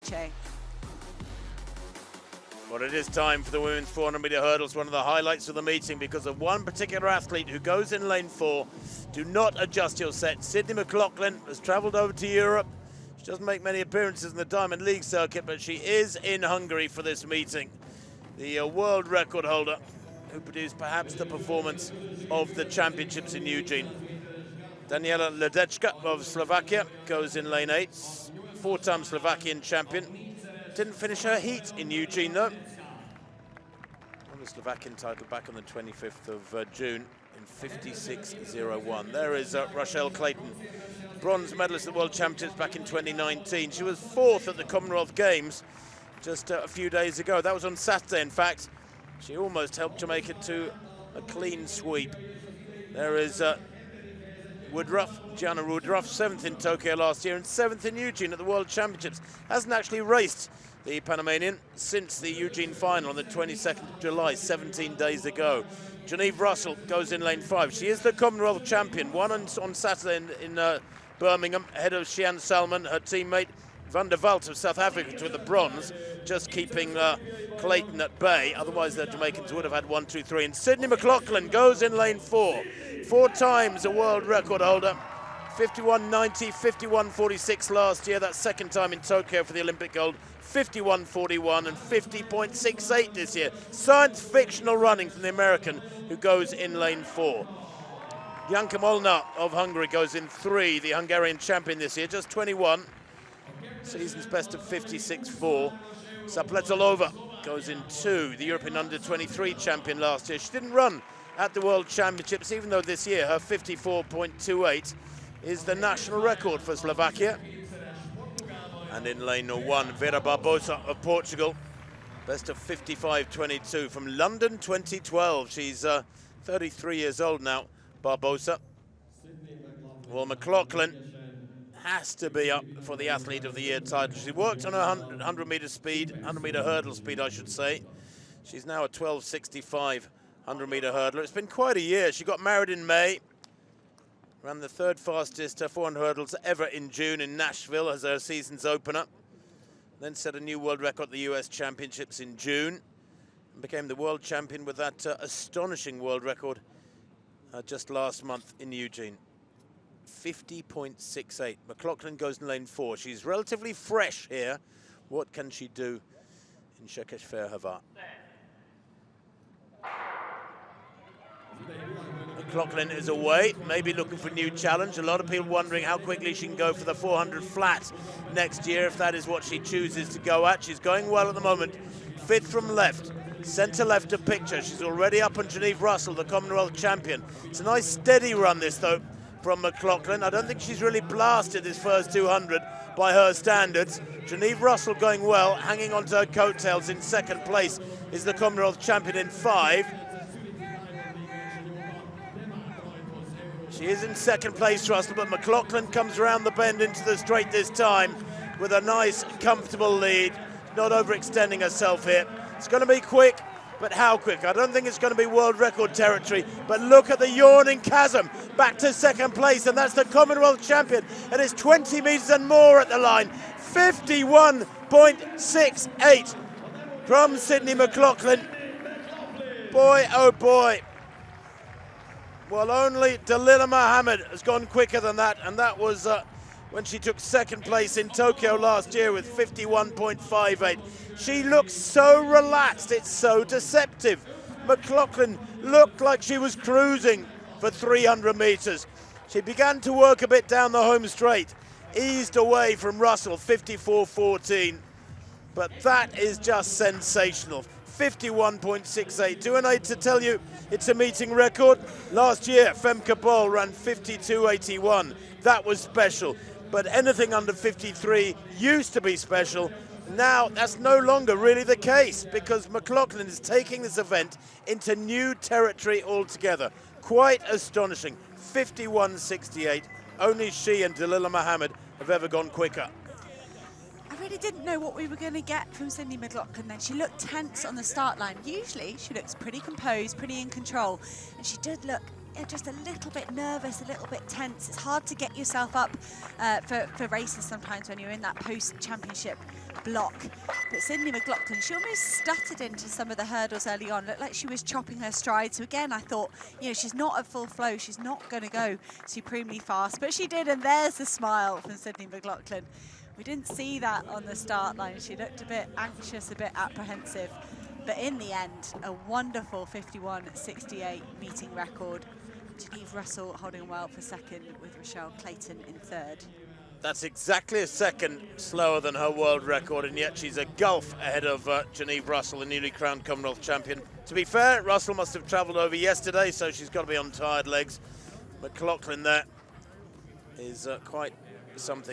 Che. Well, it is time for the women's 400-meter hurdles, one of the highlights of the meeting because of one particular athlete who goes in lane 4. Do not adjust your set. Sydney McLaughlin has travelled over to Europe. She doesn't make many appearances in the Diamond League circuit, but she is in Hungary for this meeting. The world record holder who produced perhaps the performance of the championships in Eugene. Daniela Ledecka of Slovakia goes in lane 8. Four-time Slovakian champion. Didn't finish her heat in Eugene, though. Won the Slovakian title back on the 25th of June in 56.01. There is Rochelle Clayton, bronze medalist at the World Championships back in 2019. She was 4th at the Commonwealth Games just a few days ago. That was on Saturday, in fact. She almost helped Jamaica to a clean sweep. There is Woodruff, Gianna Woodruff, 7th in Tokyo last year and 7th in Eugene at the World Championships. Hasn't actually raced the Panamanian since the Eugene final on the 22nd of July, 17 days ago. Genevieve Russell goes in lane 5. She is the Commonwealth champion, won on Saturday in Birmingham, ahead of Shian Salman, her teammate Van der Walt of South Africa with the bronze, just keeping Clayton at bay. Otherwise, the Jamaicans would have had 1, 2, 3. And Sydney McLaughlin goes in lane 4. 4 times a world record holder. 51.90, 51.46 last year. That's second time in Tokyo for the Olympic gold. 51.41 and 50.68 this year. Science fictional running from the American who goes in lane 4. Janka Molnar of Hungary goes in 3, the Hungarian champion this year, just 21. Season's best of 56.4. Sapletalova goes in 2, the European under-23 champion last year. She didn't run at the World Championships, even though this year her 54.28 is the national record for Slovakia. And in lane 1, Vera Barbosa of Portugal, best of 55.22 from London 2012. She's 33 years old now, Barbosa. Well, McLaughlin has to be up for the Athlete of the Year title. She worked on her 100-meter speed, 100-meter hurdle speed, I should say. She's now a 12.65 100-meter hurdler. It's been quite a year. She got married in May, ran the 3rd fastest 400 hurdles ever in June in Nashville as her season's opener. Then set a new world record at the US Championships in June and became the world champion with that astonishing world record just last month in Eugene. 50.68. McLaughlin goes in lane 4. She's relatively fresh here. What can she do in Shakespeare Hava? McLaughlin is away, maybe looking for a new challenge. A lot of people wondering how quickly she can go for the 400 flat next year, if that is what she chooses to go at. She's going well at the moment. 5th from left, centre left of picture. She's already up on Genevieve Russell, the Commonwealth champion. It's a nice steady run this though from McLaughlin. I don't think she's really blasted this first 200 by her standards. Genevieve Russell going well, hanging onto her coattails. In 2nd place is the Commonwealth champion in 5. She is in 2nd place, Russell, but McLaughlin comes around the bend into the straight this time with a nice, comfortable lead. Not overextending herself here. It's going to be quick, but how quick? I don't think it's going to be world record territory, but look at the yawning chasm back to 2nd place, and that's the Commonwealth champion, and it's 20 metres and more at the line. 51.68 from Sydney McLaughlin. Boy, oh boy. Well, only Dalilah Muhammad has gone quicker than that, and that was when she took 2nd place in Tokyo last year with 51.58. She looks so relaxed, it's so deceptive. McLaughlin looked like she was cruising for 300 metres. She began to work a bit down the home straight, eased away from Russell, 54.14. But that is just sensational. 51.68. Do I need to tell you it's a meeting record? Last year, Femke Bol ran 52.81. That was special. But anything under 53 used to be special. Now, that's no longer really the case because McLaughlin is taking this event into new territory altogether. Quite astonishing. 51.68. Only she and Dalilah Muhammad have ever gone quicker. I really didn't know what we were going to get from Sydney McLaughlin then. She looked tense on the start line. Usually she looks pretty composed, pretty in control, and she did look just a little bit nervous, a little bit tense. It's hard to get yourself up for races sometimes when you're in that post-championship block. But Sydney McLaughlin, she almost stuttered into some of the hurdles early on. Looked like she was chopping her stride. So again, I thought, you know, she's not at full flow. She's not going to go supremely fast, but she did. And there's the smile from Sydney McLaughlin. We didn't see that on the start line. She looked a bit anxious, a bit apprehensive. But in the end, a wonderful 51.68 meeting record. Geneve Russell holding well for second with Rochelle Clayton in third. That's exactly a second slower than her world record, and yet she's a gulf ahead of Geneve Russell, the newly crowned Commonwealth champion. To be fair, Russell must have travelled over yesterday, so she's got to be on tired legs. McLaughlin there is quite something.